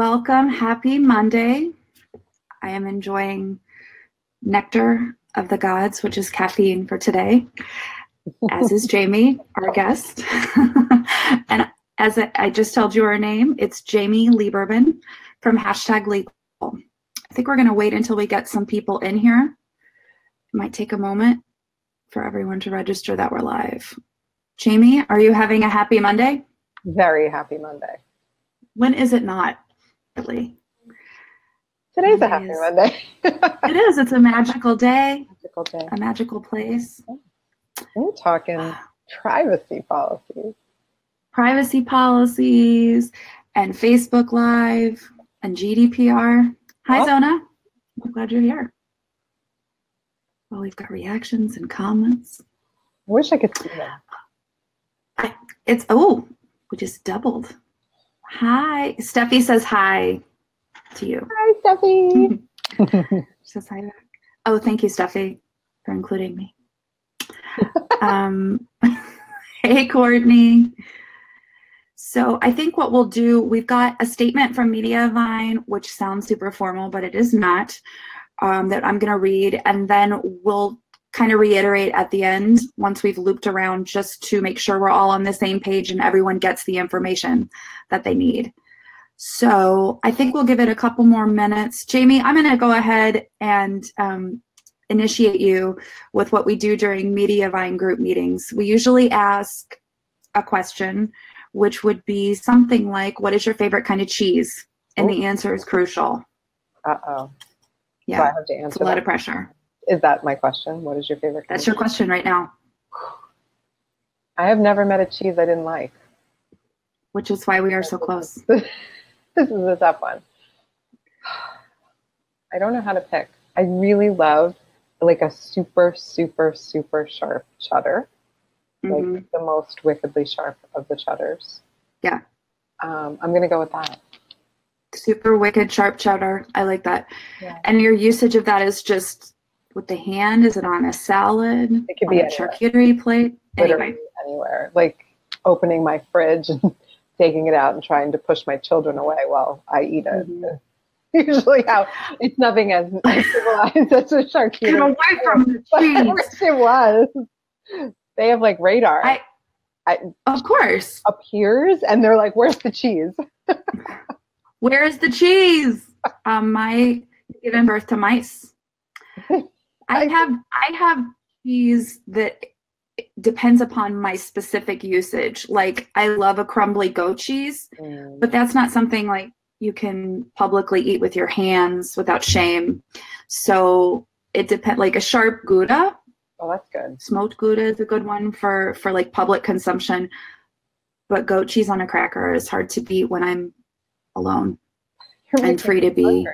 Welcome. Happy Monday. I am enjoying nectar of the gods, which is caffeine for today, as is Jamie, our guest. And as I just told you her name, it's Jamie Lieberman from #Legal. I think we're going to wait until we get some people in here. It might take a moment for everyone to register that we're live. Jamie, are you having a happy Monday? Very happy Monday. When is it not? Really? Today's a happy Monday. It is. It's a magical day. Magical day. A magical place. We're talking privacy policies. Privacy policies and Facebook Live and GDPR. Hi, Zona. I'm glad you're here. Well, we've got reactions and comments. I wish I could see that. We just doubled. Hi. Steffi says hi to you. Hi, Steffi. She says hi back. Oh, thank you, Steffi, for including me. Hey, Courtney. So I think what we'll do, we've got a statement from Mediavine, which sounds super formal, but it is not, that I'm going to read, and then we'll kind of reiterate at the end once we've looped around, just to make sure we're all on the same page and everyone gets the information that they need. So I think we'll give it a couple more minutes. Jamie, I'm going to go ahead and initiate you with what we do during Mediavine group meetings. We usually ask a question, which would be something like, what is your favorite kind of cheese? And the answer is crucial. Uh-oh. Yeah, so I have to answer it's a lot of pressure. Is that my question? What is your favorite kind? That's your question right now. I have never met a cheese I didn't like. Which is why we are so close. This is a tough one. I don't know how to pick. I really love like a super, super, super sharp cheddar. Like the most wickedly sharp of the cheddars. Yeah. I'm going to go with that. Super wicked sharp cheddar. I like that. Yeah. And your usage of that is just with the hand? Is it on a salad? It could be on a charcuterie plate? Literally anywhere. Like opening my fridge and taking it out and trying to push my children away while I eat it. Usually how it's nothing as civilized as a charcuterie. Get away from the cheese. I wish it was. They have like radar. Of course. Appears and they're like, where's the cheese? Where's the cheese? My giving birth to mice. I have cheese that depends upon my specific usage. Like I love a crumbly goat cheese, but that's not something like you can publicly eat with your hands without shame. So it depends. Like a sharp Gouda. Oh, that's good. Smoked Gouda is a good one for like public consumption. But goat cheese on a cracker is hard to beat when I'm alone and free to be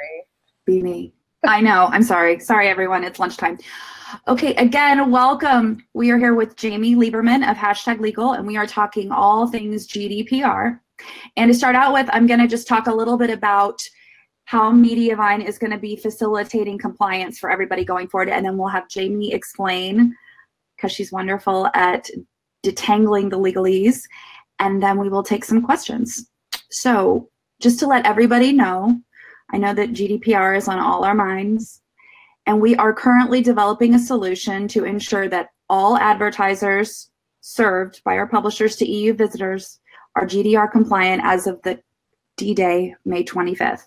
me. I know. I'm sorry. Sorry, everyone. It's lunchtime. Okay. Again, welcome. We are here with Jamie Lieberman of #Legal, and we are talking all things GDPR. And to start out with, I'm going to just talk a little bit about how Mediavine is going to be facilitating compliance for everybody going forward. And then we'll have Jamie explain, because she's wonderful at detangling the legalese. And then we will take some questions. So just to let everybody know, I know that GDPR is on all our minds, and we are currently developing a solution to ensure that all advertisers served by our publishers to EU visitors are GDPR compliant as of the D-Day, May 25th.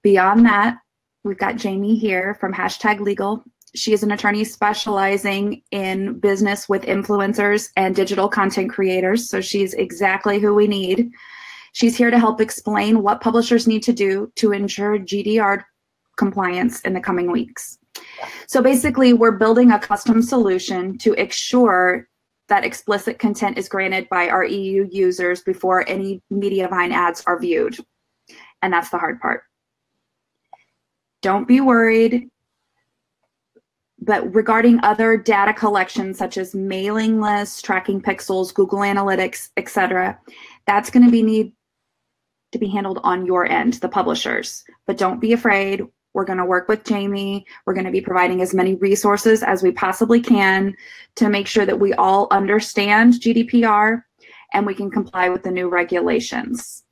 Beyond that, we've got Jamie here from #Legal. She is an attorney specializing in business with influencers and digital content creators, so she's exactly who we need. She's here to help explain what publishers need to do to ensure GDPR compliance in the coming weeks. So basically, we're building a custom solution to ensure that explicit content is granted by our EU users before any Mediavine ads are viewed. And that's the hard part. Don't be worried. But regarding other data collection, such as mailing lists, tracking pixels, Google Analytics, etc., that's going to need to be handled on your end, the publishers. But don't be afraid. We're going to work with Jamie. We're going to be providing as many resources as we possibly can to make sure that we all understand GDPR and we can comply with the new regulations.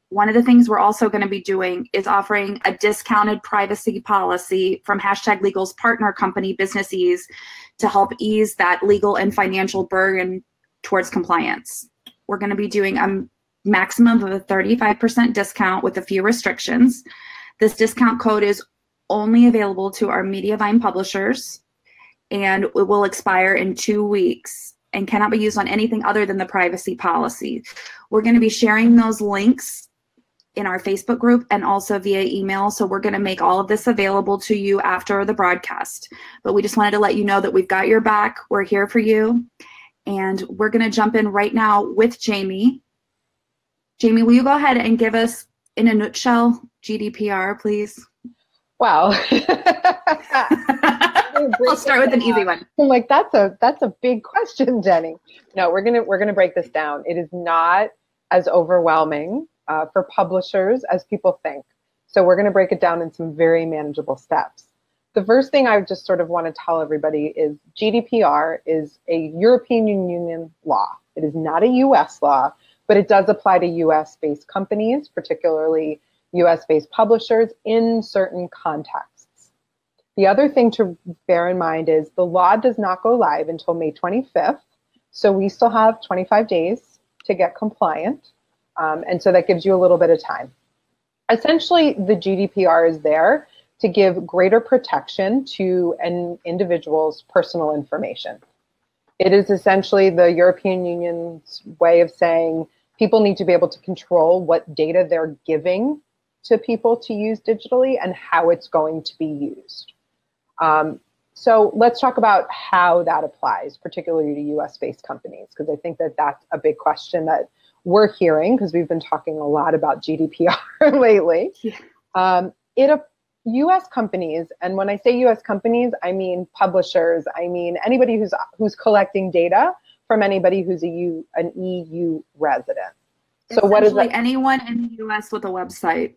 one of the things we're also going to be doing is offering a discounted privacy policy from #Legal's partner company, Business Ease, to help ease that legal and financial burden towards compliance. We're going to be doing a maximum of a 35% discount with a few restrictions. This discount code is only available to our Mediavine publishers, and it will expire in 2 weeks and cannot be used on anything other than the privacy policy. We're going to be sharing those links in our Facebook group and also via email. So we're going to make all of this available to you after the broadcast. But we just wanted to let you know that we've got your back. We're here for you. And we're going to jump in right now with Jamie. Jamie, will you go ahead and give us, in a nutshell, GDPR, please? Wow. I'll start with an easy one. I'm like, that's a big question, Jenny. No, we're gonna break this down. It is not as overwhelming for publishers as people think. So we're going to break it down in some very manageable steps. The first thing I just sort of want to tell everybody is GDPR is a European Union law. It is not a US law, but it does apply to US-based companies, particularly US-based publishers in certain contexts. The other thing to bear in mind is the law does not go live until May 25th. So we still have 25 days to get compliant. And so that gives you a little bit of time. Essentially, the GDPR is there to give greater protection to an individual's personal information. It is essentially the European Union's way of saying people need to be able to control what data they're giving to people to use digitally and how it's going to be used. So let's talk about how that applies, particularly to US-based companies, because I think that that's a big question that we're hearing, because we've been talking a lot about GDPR lately. US companies, and when I say US companies, I mean publishers, I mean anybody who's collecting data from anybody who's an EU resident. So what is that? Anyone in the US with a website.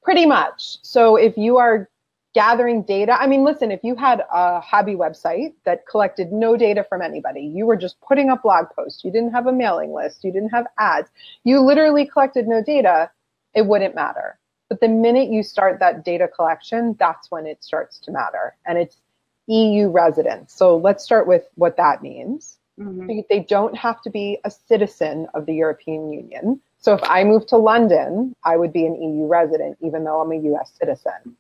Pretty much. So if you are gathering data, I mean, listen, if you had a hobby website that collected no data from anybody, you were just putting up blog posts, you didn't have a mailing list, you didn't have ads, you literally collected no data, it wouldn't matter. But the minute you start that data collection, that's when it starts to matter. And it's EU residents. So let's start with what that means. Mm-hmm. They don't have to be a citizen of the European Union. So if I moved to London, I would be an EU resident, even though I'm a US citizen.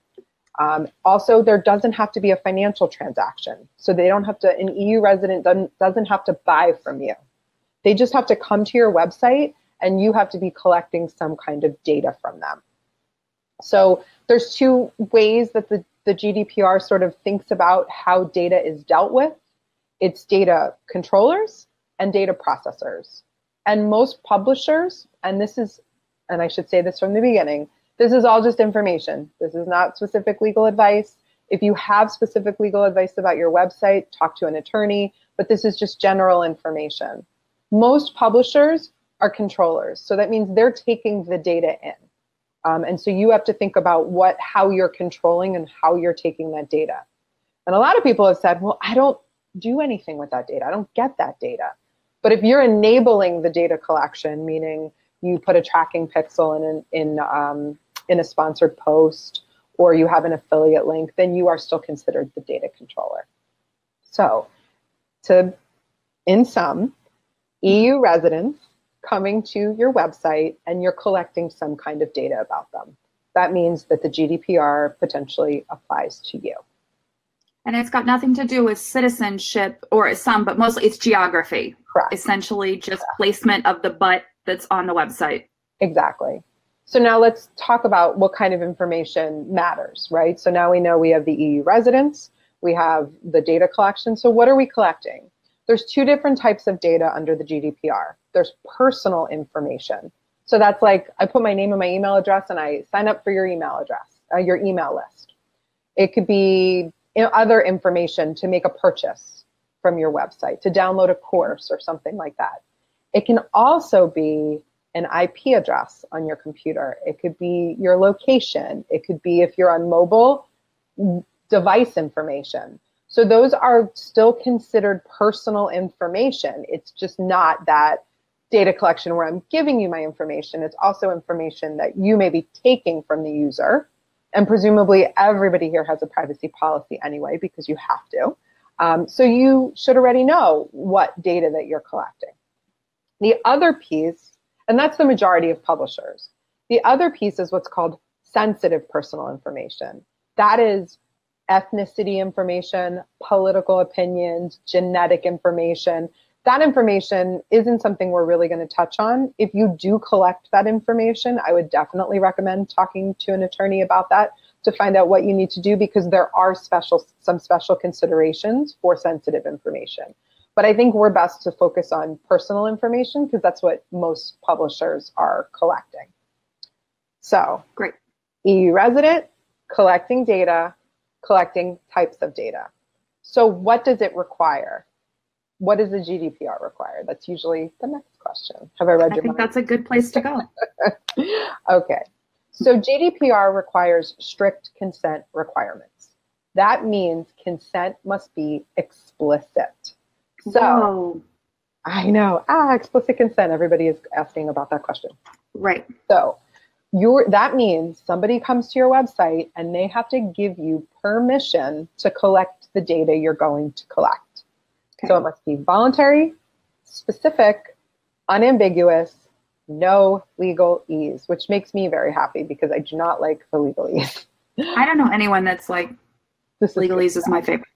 Also, there doesn't have to be a financial transaction. So they don't have to, an EU resident doesn't have to buy from you. They just have to come to your website and you have to be collecting some kind of data from them. So there's two ways that the GDPR sort of thinks about how data is dealt with. It's data controllers and data processors. And most publishers, and I should say this from the beginning, this is all just information. This is not specific legal advice. If you have specific legal advice about your website, talk to an attorney, but this is just general information. Most publishers are controllers. So that means they're taking the data in. And so you have to think about how you're controlling and how you're taking that data. And a lot of people have said, well, I don't do anything with that data. I don't get that data. But if you're enabling the data collection, meaning you put a tracking pixel in a sponsored post, or you have an affiliate link, then you are still considered the data controller. So in sum, EU residents coming to your website and you're collecting some kind of data about them. That means that the GDPR potentially applies to you. And it's got nothing to do with citizenship, or some, but mostly it's geography. Correct. Essentially just placement of the butt that's on the website. Exactly. So now let's talk about what kind of information matters, right? So now we know we have the EU residents, we have the data collection. So what are we collecting? There's two different types of data under the GDPR. There's personal information. So that's like, I put my name and my email address and I sign up for your email address, your email list. It could be other information to make a purchase from your website, to download a course or something like that. It can also be an IP address on your computer. It could be your location. It could be, if you're on mobile, device information. So those are still considered personal information. It's just not that data collection where I'm giving you my information. It's also information that you may be taking from the user. And presumably everybody here has a privacy policy anyway, because you have to. So you should already know what data that you're collecting. The other piece, and that's the majority of publishers, the other piece is what's called sensitive personal information. That is ethnicity information, political opinions, genetic information. That information isn't something we're really going to touch on. If you do collect that information, I would definitely recommend talking to an attorney about that to find out what you need to do, because there are some special considerations for sensitive information. But I think we're best to focus on personal information because that's what most publishers are collecting. So, great. EU resident, collecting data, collecting types of data. So what does it require? What does the GDPR require? That's usually the next question. Have I read your mind? I think that's a good place to go. Okay. So GDPR requires strict consent requirements. That means consent must be explicit. So, whoa. I know, explicit consent. Everybody is asking about that question. Right. So that means somebody comes to your website and they have to give you permission to collect the data you're going to collect. Okay. So it must be voluntary, specific, unambiguous, no legalese, which makes me very happy because I do not like the legalese. I don't know anyone that's like, legalese is my favorite.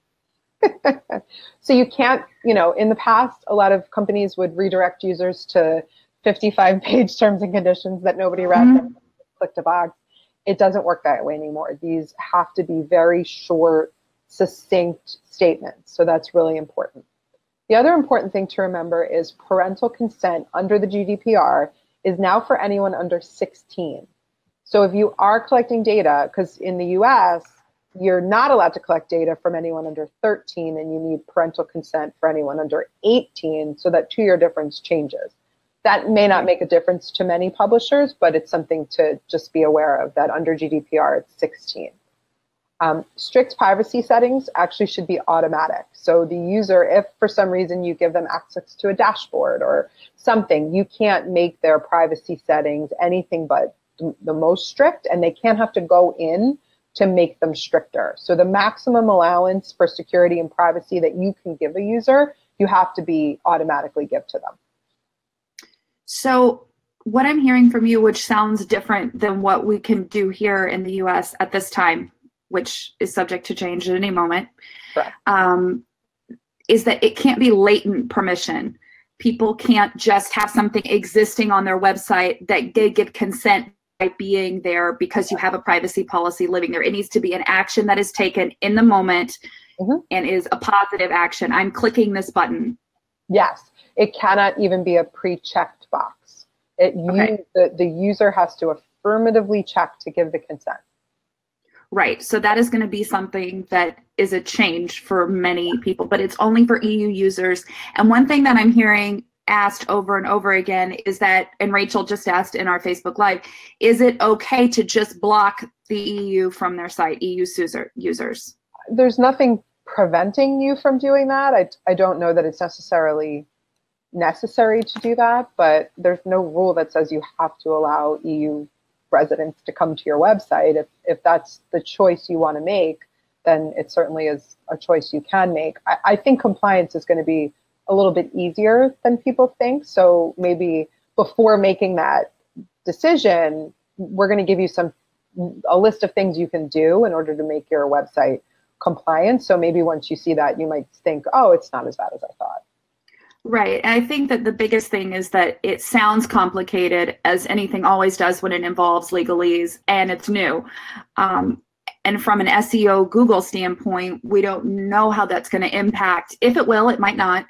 So you can't, in the past, a lot of companies would redirect users to 55-page terms and conditions that nobody read, and clicked a box. It doesn't work that way anymore. These have to be very short, succinct statements. So that's really important. The other important thing to remember is parental consent under the GDPR is now for anyone under 16. So if you are collecting data, because in the US, you're not allowed to collect data from anyone under 13, and you need parental consent for anyone under 18, so that 2-year difference changes. That may not make a difference to many publishers, but it's something to just be aware of, that under GDPR, it's 16. Strict privacy settings actually should be automatic. So the user, if for some reason you give them access to a dashboard or something, you can't make their privacy settings anything but the most strict, and they can't have to go in to make them stricter. So the maximum allowance for security and privacy that you can give a user, you have to be automatically give to them. So what I'm hearing from you, which sounds different than what we can do here in the US at this time, which is subject to change at any moment, is that it can't be latent permission. People can't just have something existing on their website that they give consent by being there because you have a privacy policy living there. It needs to be an action that is taken in the moment and is a positive action. I'm clicking this button. Yes, it cannot even be a pre-checked box. The user has to affirmatively check to give the consent. Right, so that is going to be something that is a change for many people, but it's only for EU users. And one thing that I'm hearing asked over and over again is that, and Rachel just asked in our Facebook Live, is it okay to just block the EU from their site, EU users? There's nothing preventing you from doing that. I don't know that it's necessarily necessary to do that, but there's no rule that says you have to allow EU residents to come to your website. If that's the choice you want to make, then it certainly is a choice you can make. I think compliance is going to be a little bit easier than people think. So maybe before making that decision, we're going to give you a list of things you can do in order to make your website compliant. So maybe once you see that, you might think, oh, it's not as bad as I thought. Right. And I think that the biggest thing is that it sounds complicated, as anything always does when it involves legalese, and it's new. And from an SEO Google standpoint, we don't know how that's going to impact. If it will, it might not.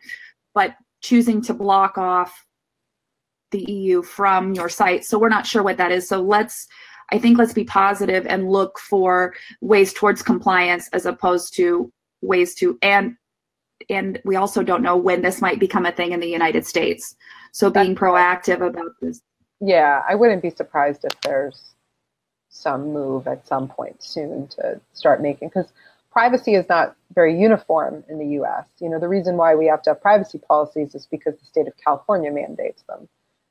But choosing to block off the EU from your site. So we're not sure what that is. So I think let's be positive and look for ways towards compliance as opposed to ways to, and we also don't know when this might become a thing in the United States. So being proactive about this. Yeah, I wouldn't be surprised if there's some move at some point soon to start making, because privacy is not very uniform in the US. The reason why we have to have privacy policies is because the state of California mandates them.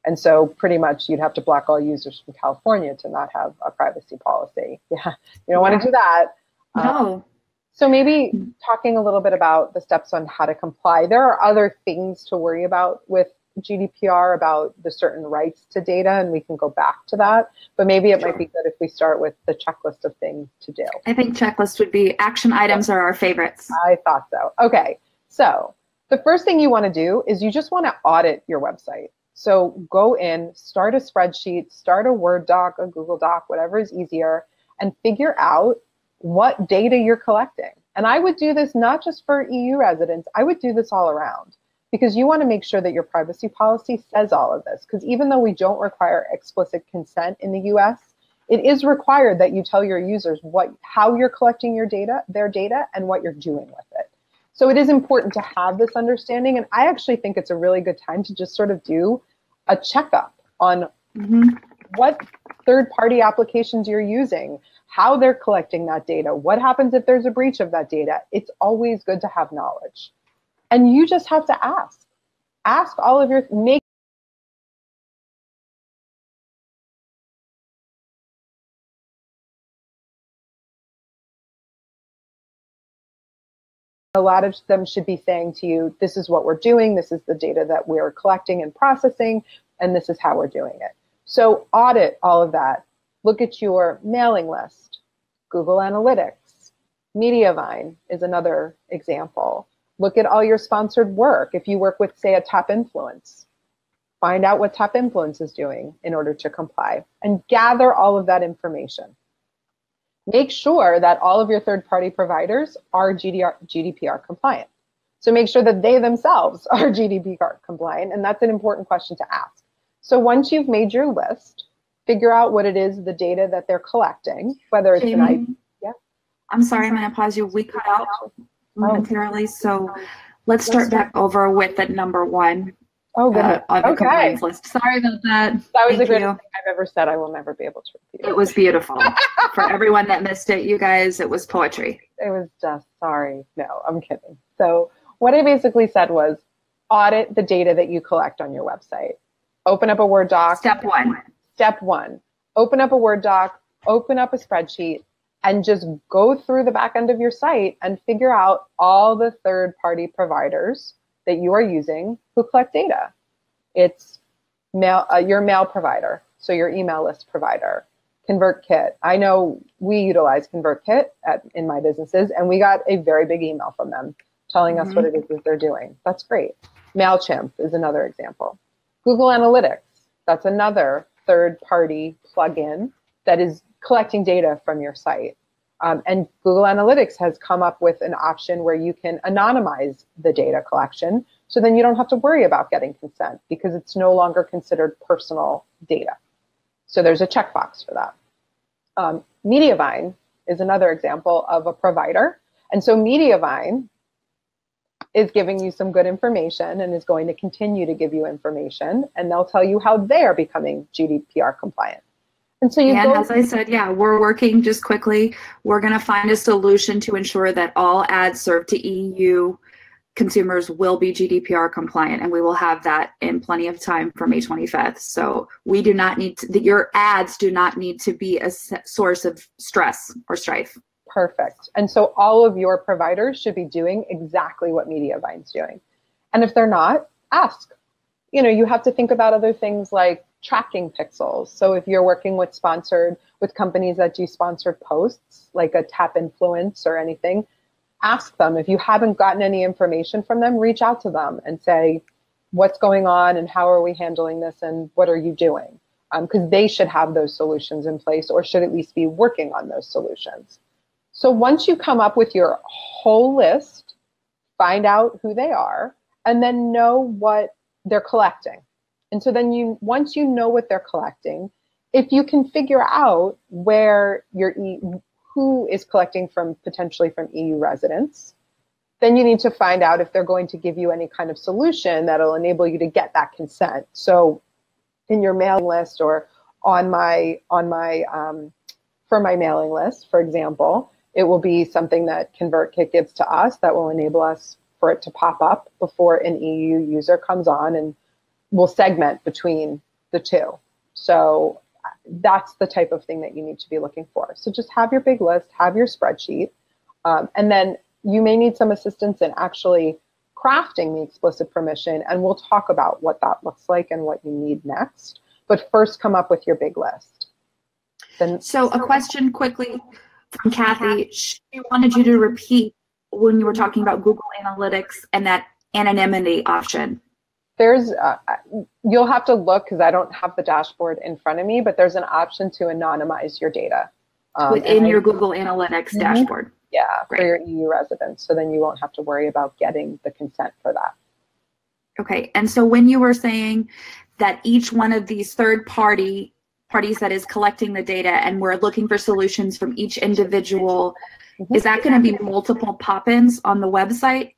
And so pretty much you'd have to block all users from California to not have a privacy policy. Yeah, you don't want to do that. No. So maybe talking a little bit about the steps on how to comply. There are other things to worry about with GDPR about the certain rights to data, and we can go back to that. But maybe it might be good if we start with the checklist of things to do. I think checklist would be action items are our favorites. I thought so. Okay, so the first thing you want to do is you just want to audit your website. So go in, start a spreadsheet, start a Word doc, a Google Doc, whatever is easier, and figure out what data you're collecting. And I would do this not just for EU residents, I would do this all around, because you want to make sure that your privacy policy says all of this. Because even though we don't require explicit consent in the US, it is required that you tell your users how you're collecting their data, and what you're doing with it. So it is important to have this understanding. And I actually think it's a really good time to just sort of do a checkup on what third-party applications you're using, how they're collecting that data, what happens if there's a breach of that data. It's always good to have knowledge. And you just have to ask. Ask all of a lot of them should be saying to you, this is what we're doing, this is the data that we're collecting and processing, and this is how we're doing it. So audit all of that. Look at your mailing list, Google Analytics. Mediavine is another example. Look at all your sponsored work. If you work with, say, a top influence, find out what top influence is doing in order to comply, and gather all of that information. Make sure that all of your third-party providers are GDPR compliant. So make sure that they themselves are GDPR compliant, and that's an important question to ask. So once you've made your list, figure out what it is, the data that they're collecting, whether it's Jamie, an IP. Yeah. I'm sorry, I'm going to pause you. We cut out momentarily, so let's start back over with the number one on the compliance list. Sorry about that. That was the greatest thing I've ever said. I will never be able to repeat it. It was beautiful. For everyone that missed it, you guys, it was poetry. It was just, sorry. No, I'm kidding. So what I basically said was audit the data that you collect on your website. Open up a Word doc. Step one. Step one. Open up a Word doc, open up a spreadsheet, and just go through the back end of your site and figure out all the third-party providers that you are using who collect data. It's your mail provider, so your email list provider, ConvertKit. I know we utilize ConvertKit in my businesses, and we got a very big email from them telling us what it is that they're doing. That's great. MailChimp is another example. Google Analytics, that's another third-party plugin that is collecting data from your site. And Google Analytics has come up with an option where you can anonymize the data collection, so then you don't have to worry about getting consent because it's no longer considered personal data. So there's a checkbox for that. Mediavine is another example of a provider. And so Mediavine is giving you some good information and is going to continue to give you information, and they'll tell you how they're becoming GDPR compliant. And so as I said, we're working just quickly. We're going to find a solution to ensure that all ads served to EU consumers will be GDPR compliant, and we will have that in plenty of time for May 25th. So we do not need to, your ads do not need to be a source of stress or strife. Perfect. And so all of your providers should be doing exactly what Mediavine's doing. And if they're not, ask. You have to think about other things like tracking pixels. So if you're working with companies that do sponsored posts, like a Tap Influence or anything, ask them. If you haven't gotten any information from them, reach out to them and say, what's going on and how are we handling this and what are you doing? Because they should have those solutions in place, or should at least be working on those solutions. So once you come up with your whole list, find out who they are, and then know what they're collecting. And so then once you know what they're collecting, if you can figure out where who is collecting potentially from EU residents, then you need to find out if they're going to give you any kind of solution that'll enable you to get that consent. So in your mailing list, or for my mailing list, for example, it will be something that ConvertKit gives to us that will enable us for it to pop up before an EU user comes on, and we'll segment between the two. So that's the type of thing that you need to be looking for. So just have your big list, have your spreadsheet, and then you may need some assistance in actually crafting the explicit permission, and we'll talk about what that looks like and what you need next. But first, come up with your big list. So a question quickly from Kathy. She wanted you to repeat when you were talking about Google Analytics and that anonymity option. There's, you'll have to look because I don't have the dashboard in front of me, but there's an option to anonymize your data. Within your Google Analytics dashboard. Yeah, Great. For your EU residents. So then you won't have to worry about getting the consent for that. Okay, and so when you were saying that each one of these parties that is collecting the data and we're looking for solutions from each individual, is that going to be multiple pop-ins on the website,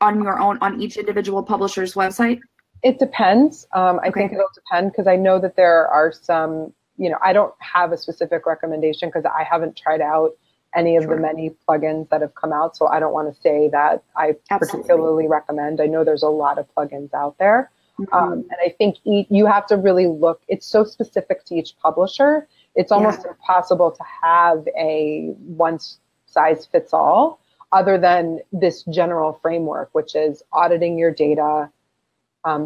on your own, on each individual publisher's website? It depends. I think it'll depend because I know that there are some, I don't have a specific recommendation because I haven't tried out any of the many plugins that have come out. So I don't want to say that I particularly recommend. I know there's a lot of plugins out there. And I think you have to really look, it's so specific to each publisher. It's almost impossible to have a one size fits all other than this general framework, which is auditing your data,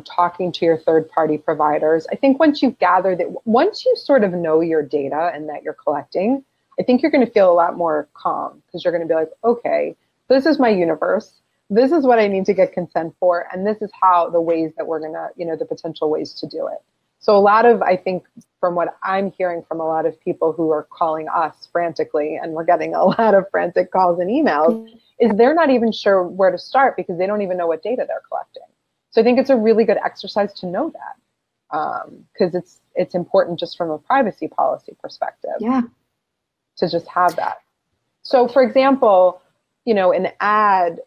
talking to your third-party providers. I think once you've gathered it, once you sort of know your data and that you're collecting, I think you're going to feel a lot more calm because you're going to be like, okay, this is my universe. This is what I need to get consent for. And this is how the ways that we're going to, the potential ways to do it. So a lot of, I think, from what I'm hearing from a lot of people who are calling us frantically, and we're getting a lot of frantic calls and emails, is they're not even sure where to start because they don't even know what data they're collecting. So I think it's a really good exercise to know that because it's important just from a privacy policy perspective. Yeah. To just have that. So for example, an ad,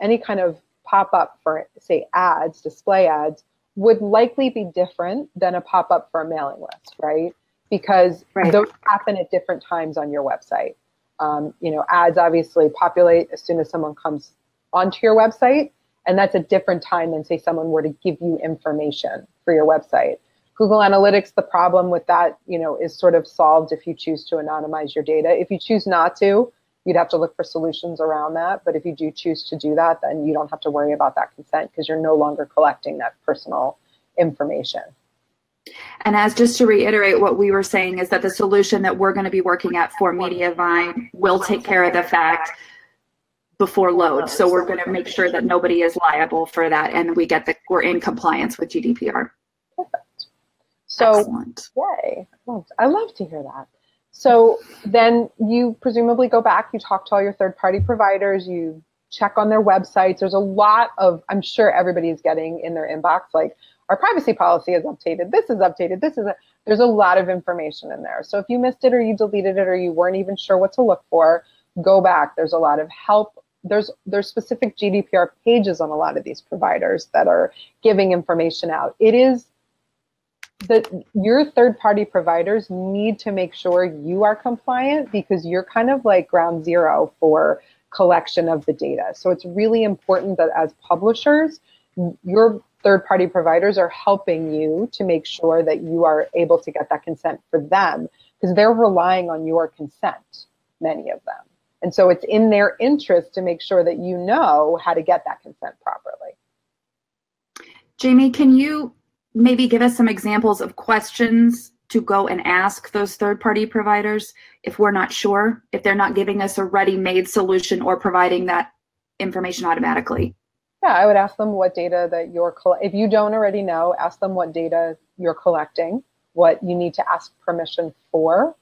any kind of pop-up for, say, ads, display ads, would likely be different than a pop-up for a mailing list, right? Because those happen at different times on your website. Ads obviously populate as soon as someone comes onto your website, and that's a different time than, say, someone were to give you information for your website. Google Analytics, the problem with that, is sort of solved if you choose to anonymize your data. If you choose not to, you'd have to look for solutions around that. But if you do choose to do that, then you don't have to worry about that consent because you're no longer collecting that personal information. And as just to reiterate what we were saying is that the solution that we're going to be working at for Mediavine will take care of the fact before load. So we're going to make sure that nobody is liable for that and we're in compliance with GDPR. Perfect. So, excellent. Yay. I love to hear that. So then you presumably go back, you talk to all your third-party providers, you check on their websites. There's a lot of, I'm sure everybody's getting in their inbox, like, our privacy policy is updated, this is updated, there's a lot of information in there. So if you missed it or you deleted it or you weren't even sure what to look for, go back. There's a lot of help. There's specific GDPR pages on a lot of these providers that are giving information out. It is that your third-party providers need to make sure you are compliant because you're kind of like ground zero for collection of the data. So it's really important that as publishers, your third-party providers are helping you to make sure that you are able to get that consent for them because they're relying on your consent, many of them. And so it's in their interest to make sure that you know how to get that consent properly. Jamie, can you maybe give us some examples of questions to go and ask those third-party providers if we're not sure, if they're not giving us a ready-made solution or providing that information automatically? Yeah, I would ask them what data that if you don't already know, ask them what data you're collecting, what you need to ask permission for,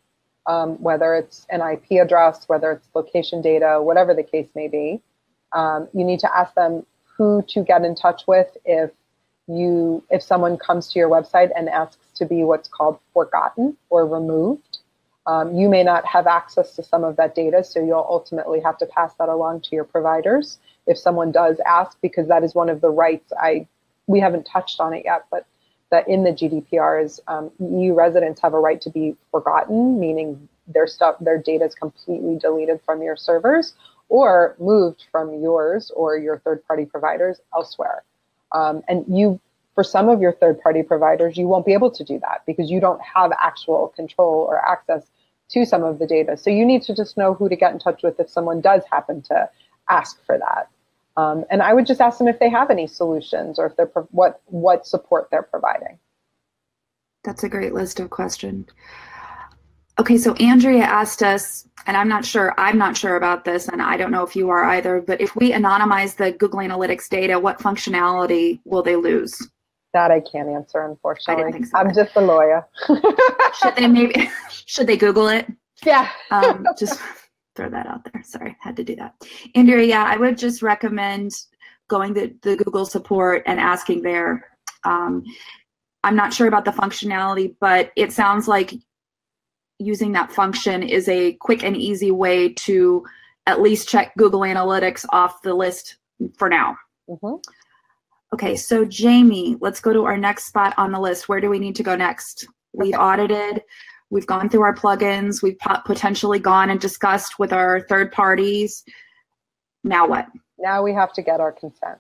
whether it's an IP address, whether it's location data, whatever the case may be. You need to ask them who to get in touch with if someone comes to your website and asks to be what's called forgotten or removed. You may not have access to some of that data, so you'll ultimately have to pass that along to your providers if someone does ask, because that is one of the rights. We haven't touched on it yet, but that in the GDPR is EU residents have a right to be forgotten, meaning their data is completely deleted from your servers or moved from yours or your third-party providers elsewhere. And you For some of your third-party providers, you won't be able to do that because you don't have actual control or access to some of the data. So you need to just know who to get in touch with if someone does happen to ask for that. And I would just ask them if they have any solutions or if they're what support they're providing. That's a great list of questions. Okay, so Andrea asked us, and I'm not sure about this, and I don't know if you are either, but if we anonymize the Google Analytics data, what functionality will they lose? That I can't answer, unfortunately. I didn't think so. I'm just a lawyer. Should they Google it? Yeah. Just throw that out there. Sorry, had to do that. Andrea, yeah, I would just recommend going to the Google support and asking there. I'm not sure about the functionality, but it sounds like using that function is a quick and easy way to at least check Google Analytics off the list for now. Mm-hmm. Okay, so Jamie, let's go to our next spot on the list. Where do we need to go next? We've audited, we've gone through our plugins, we've potentially gone and discussed with our third parties. Now what? Now we have to get our consent.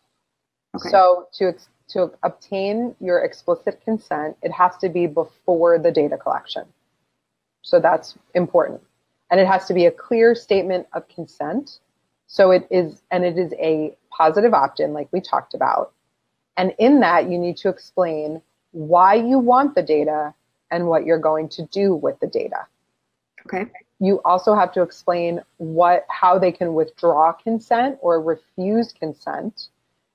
Okay. So to obtain your explicit consent, it has to be before the data collection. So that's important. And it has to be a clear statement of consent. So it is a positive opt-in like we talked about. And in that, you need to explain why you want the data and what you're going to do with the data. Okay. You also have to explain how they can withdraw consent or refuse consent.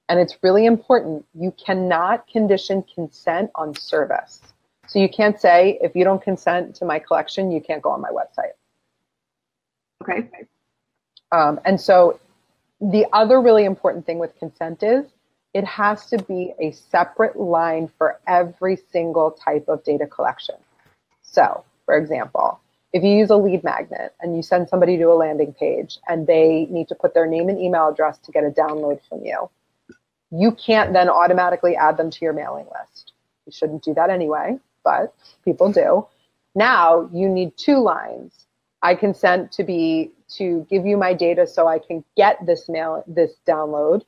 And it's really important. You cannot condition consent on service. So you can't say, if you don't consent to my collection, you can't go on my website. Okay. And so the other really important thing with consent is it has to be a separate line for every single type of data collection. So, for example, if you use a lead magnet and you send somebody to a landing page and they need to put their name and email address to get a download from you, you can't then automatically add them to your mailing list. You shouldn't do that anyway, but people do. Now you need two lines. I consent to give you my data so I can get this download.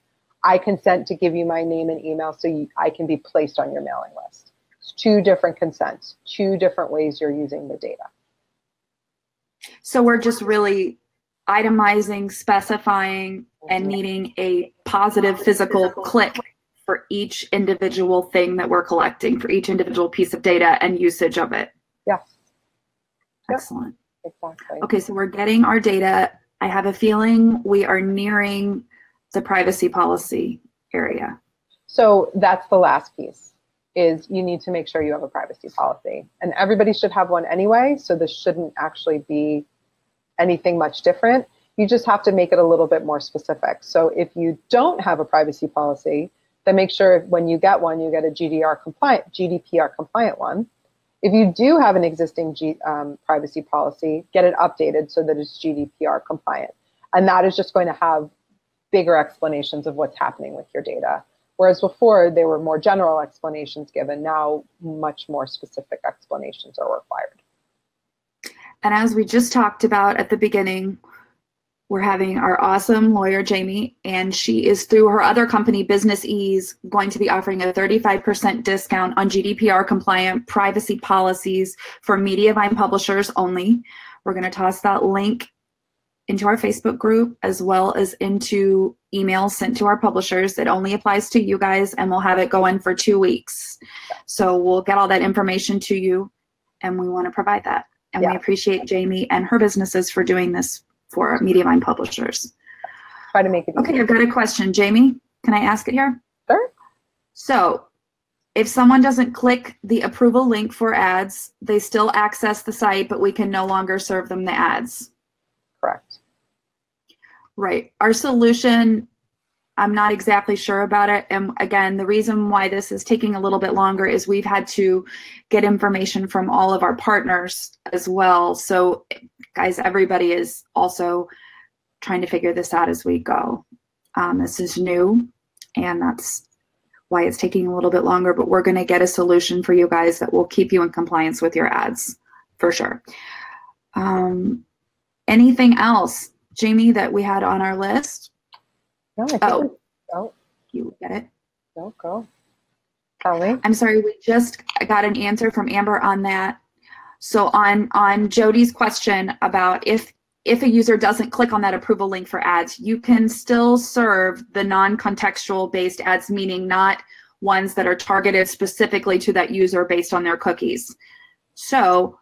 I consent to give you my name and email so I can be placed on your mailing list. It's two different consents, two different ways you're using the data. So we're just really itemizing, specifying, and needing a positive physical click for each individual thing that we're collecting, for each individual piece of data and usage of it. Yes. Excellent. Yep. Exactly. Okay, so we're getting our data. I have a feeling we are nearing the privacy policy area. So that's the last piece, is you need to make sure you have a privacy policy. And everybody should have one anyway, so this shouldn't actually be anything much different. You just have to make it a little bit more specific. So if you don't have a privacy policy, then make sure when you get one, you get a GDPR compliant one. If you do have an existing privacy policy, get it updated so that it's GDPR compliant. And that is just going to have bigger explanations of what's happening with your data. Whereas before, there were more general explanations given. Now, much more specific explanations are required. And as we just talked about at the beginning, we're having our awesome lawyer, Jamie, and she is, through her other company, Business Ease, going to be offering a 35% discount on GDPR compliant privacy policies for Mediavine publishers only. We're going to toss that link into our Facebook group as well as into emails sent to our publishers. It only applies to you guys, and we'll have it going for 2 weeks. So we'll get all that information to you, and we want to provide that. And we appreciate Jamie and her businesses for doing this for Mediavine publishers. Try to make it easy. Okay, I've got a question. Jamie, can I ask it here? Sure. So if someone doesn't click the approval link for ads, they still access the site, but we can no longer serve them the ads. Correct. Right. Our solution, I'm not exactly sure about it. And again, the reason why this is taking a little bit longer is we've had to get information from all of our partners as well. So guys, everybody is also trying to figure this out as we go. This is new, and that's why it's taking a little bit longer, but we're going to get a solution for you guys that will keep you in compliance with your ads for sure. Anything else, Jamie, that we had on our list? No, I think you get it. No, go. Tell me. I'm sorry, we just got an answer from Amber on that. So on Jody's question about if a user doesn't click on that approval link for ads, you can still serve the non-contextual based ads, meaning not ones that are targeted specifically to that user based on their cookies. So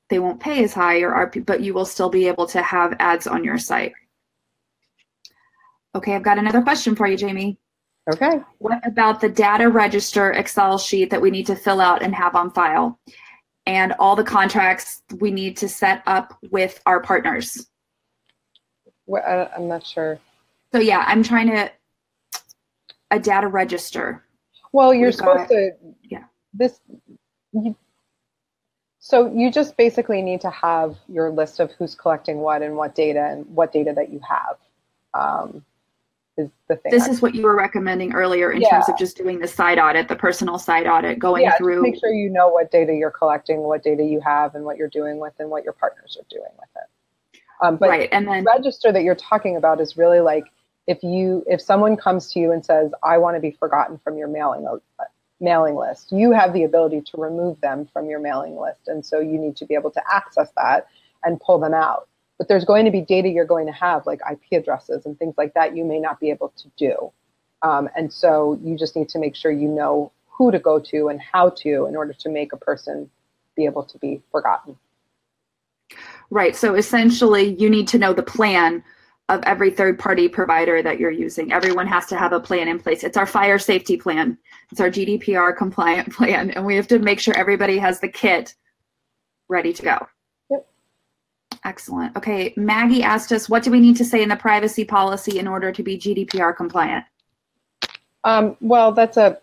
they won't pay as high, but you will still be able to have ads on your site. Okay, I've got another question for you, Jamie. Okay. What about the data register Excel sheet that we need to fill out and have on file? And all the contracts we need to set up with our partners? Well, I'm not sure. So yeah, I'm trying to, a data register. Well, you're supposed to, yeah. So you just basically need to have your list of who's collecting what and what data that you have. Is the thing. This is what you were recommending earlier in terms of just doing the site audit, the personal site audit, going through. Make sure you know what data you're collecting, what data you have, and what you're doing with, and what your partners are doing with it. But right, and then the register that you're talking about is really like if someone comes to you and says, "I want to be forgotten from your mailing list," you have the ability to remove them from your mailing list, and so you need to be able to access that and pull them out. But there's going to be data you're going to have, like IP addresses and things like that, you may not be able to do. And so you just need to make sure you know who to go to and how to in order to make a person be able to be forgotten. Right. So essentially, you need to know the plan of every third-party provider that you're using. Everyone has to have a plan in place. It's our fire safety plan. It's our GDPR compliant plan. And we have to make sure everybody has the kit ready to go. Excellent. Okay, Maggie asked us, what do we need to say in the privacy policy in order to be GDPR compliant? Well, that's a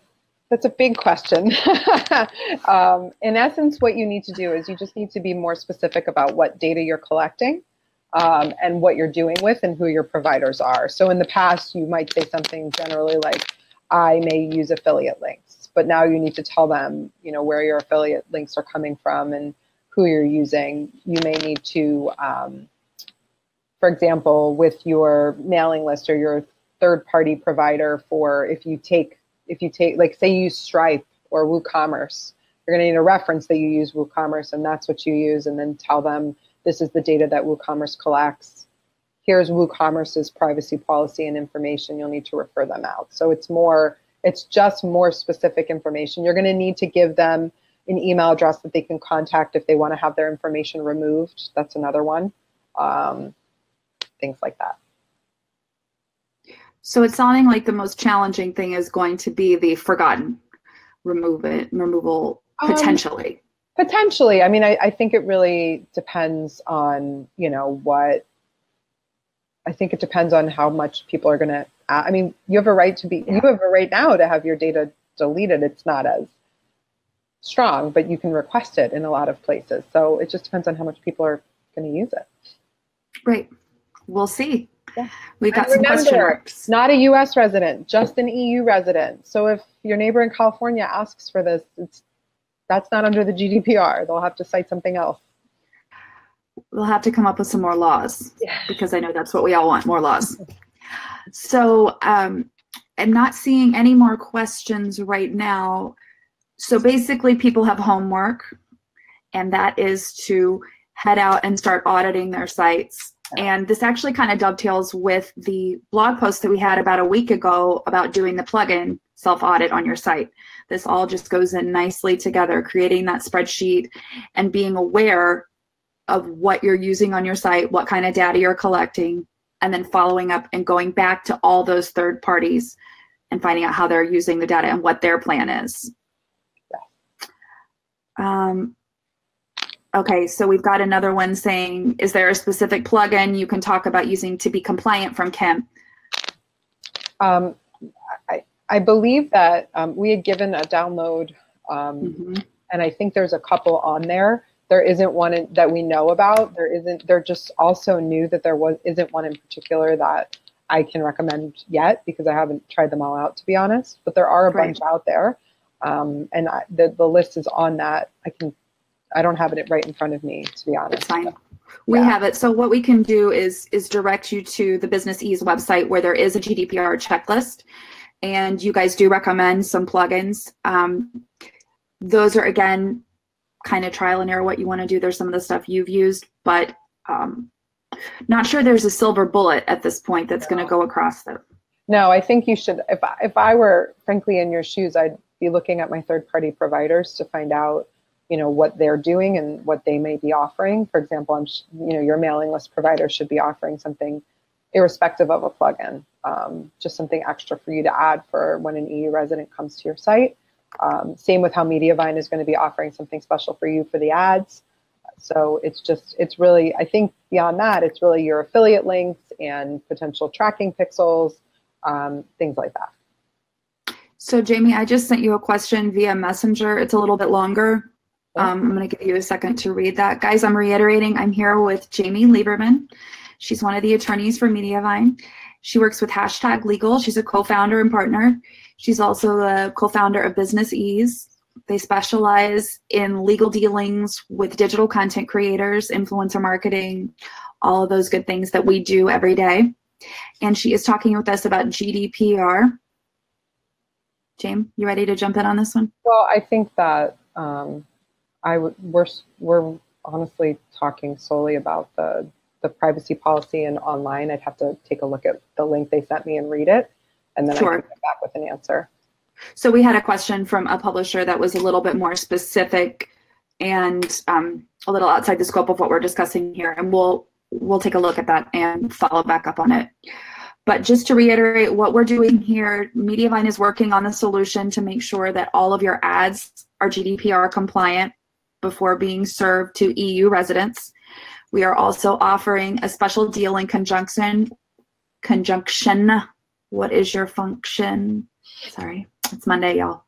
big question. In essence, what you need to do is you just need to be more specific about what data you're collecting and what you're doing with and who your providers are. So in the past, you might say something generally like, I may use affiliate links, but now you need to tell them, where your affiliate links are coming from and who you're using. You may need to, for example, with your mailing list or your third-party provider for if you take, like say you use Stripe or WooCommerce, you're going to need a reference that you use WooCommerce and that's what you use, and then tell them this is the data that WooCommerce collects. Here's WooCommerce's privacy policy and information. You'll need to refer them out. So it's just more specific information. You're going to need to give them an email address that they can contact if they want to have their information removed. That's another one. Things like that. So it's sounding like the most challenging thing is going to be the forgotten removal potentially. Potentially. I mean, I think it really depends on, I think it depends on how much people are going to, you have a right to you have a right now to have your data deleted. It's not as strong, but you can request it in a lot of places. So it just depends on how much people are going to use it. Right. We'll see. Yeah. We've got some question marks. Not a US resident, just an EU resident. So if your neighbor in California asks for this, that's not under the GDPR. They'll have to cite something else. We'll have to come up with some more laws because I know that's what we all want, more laws. So I'm not seeing any more questions right now. So basically people have homework, and that is to head out and start auditing their sites. And this actually kind of dovetails with the blog post that we had about a week ago about doing the plugin self-audit on your site. This all just goes in nicely together, creating that spreadsheet and being aware of what you're using on your site, what kind of data you're collecting, and then following up and going back to all those third parties and finding out how they're using the data and what their plan is. Okay, so we've got another one saying, is there a specific plugin you can talk about using to be compliant from Kim? I believe that we had given a download, and I think there's a couple on there. There isn't one that we know about. They're just also new that there isn't one in particular that I can recommend yet because I haven't tried them all out, to be honest. But there are a bunch out there, and the list is on that. I don't have it right in front of me, to be honest. That's fine. We have it. So what we can do is direct you to the Business Ease website where there is a GDPR checklist. and you guys do recommend some plugins. Those are, again, kind of trial and error what you want to do. There's some of the stuff you've used, but not sure there's a silver bullet at this point that's going to go across them. No, I think you should. If I were frankly in your shoes, I'd be looking at my third-party providers to find out, what they're doing and what they may be offering. For example, your mailing list provider should be offering something irrespective of a plugin, just something extra for you to add for when an EU resident comes to your site. Same with how Mediavine is going to be offering something special for you for the ads. So it's really, I think beyond that, it's really your affiliate links and potential tracking pixels, things like that. So Jamie, I just sent you a question via Messenger. It's a little bit longer. I'm going to give you a second to read that. Guys, I'm reiterating, I'm here with Jamie Lieberman. She's one of the attorneys for Mediavine. She works with #Legal. She's a co-founder and partner. She's also the co-founder of Business Ease. They specialize in legal dealings with digital content creators, influencer marketing, all of those good things that we do every day. And she is talking with us about GDPR. James, you ready to jump in on this one? Well, I think that we're honestly talking solely about the privacy policy and online. I'd have to take a look at the link they sent me and read it, and then Sure. I can come back with an answer. So we had a question from a publisher that was a little bit more specific and a little outside the scope of what we're discussing here, and we'll take a look at that and follow back up on it. But just to reiterate what we're doing here, Mediavine is working on the solution to make sure that all of your ads are GDPR compliant before being served to EU residents. We are also offering a special deal in conjunction. What is your function? Sorry, it's Monday, y'all.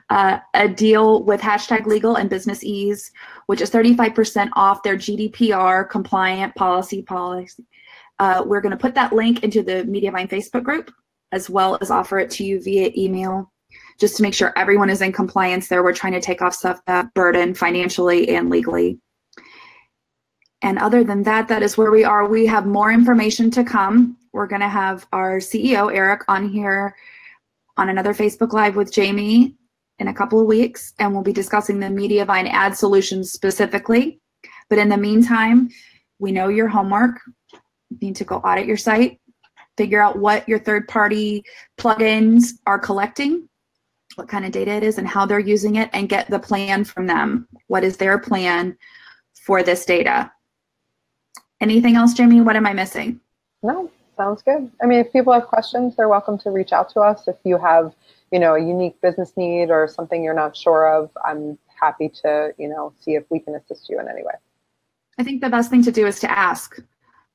A deal with #Legal and Business Ease, which is 35% off their GDPR compliant policy. We're going to put that link into the Mediavine Facebook group, as well as offer it to you via email, just to make sure everyone is in compliance there. We're trying to take off stuff that burden financially and legally. And other than that, that is where we are. We have more information to come. We're going to have our CEO, Eric, on here on another Facebook Live with Jamie in a couple of weeks, and we'll be discussing the Mediavine ad solutions specifically. But in the meantime, we know your homework. You need to go audit your site, figure out what your third-party plugins are collecting, what kind of data it is, and how they're using it, and get the plan from them. What is their plan for this data? Anything else, Jamie? What am I missing? No, sounds good. I mean, if people have questions, they're welcome to reach out to us. If you have, a unique business need or something you're not sure of, I'm happy to, see if we can assist you in any way. I think the best thing to do is to ask.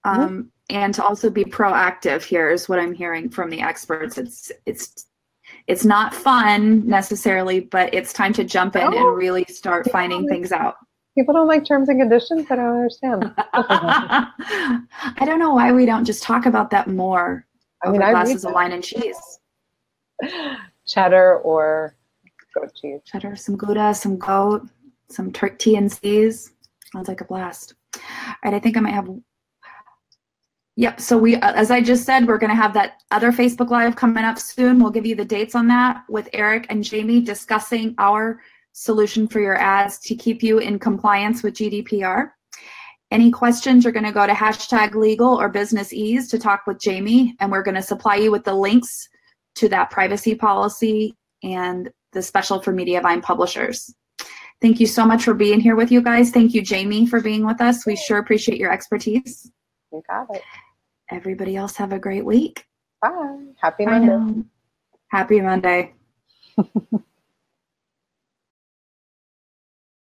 And to also be proactive here is what I'm hearing from the experts. It's not fun necessarily, but it's time to jump in and really start finding things out. People don't like terms and conditions. I don't understand. I don't know why we don't just talk about that more. I mean, glasses of wine and cheese. Cheddar or goat cheese. Cheddar, some Gouda, some goat, some T&Cs. Sounds like a blast. All right, I think I might have. Yep, so we, as I just said, we're going to have that other Facebook Live coming up soon. We'll give you the dates on that with Eric and Jamie discussing our solution for your ads to keep you in compliance with GDPR. Any questions, you're going to go to #Legal or Business Ease to talk with Jamie, and we're going to supply you with the links to that privacy policy and the special for Mediavine publishers. Thank you so much for being here with you guys. Thank you, Jamie, for being with us. We sure appreciate your expertise. You got it. Everybody else have a great week. Bye. Happy Monday. Happy Monday.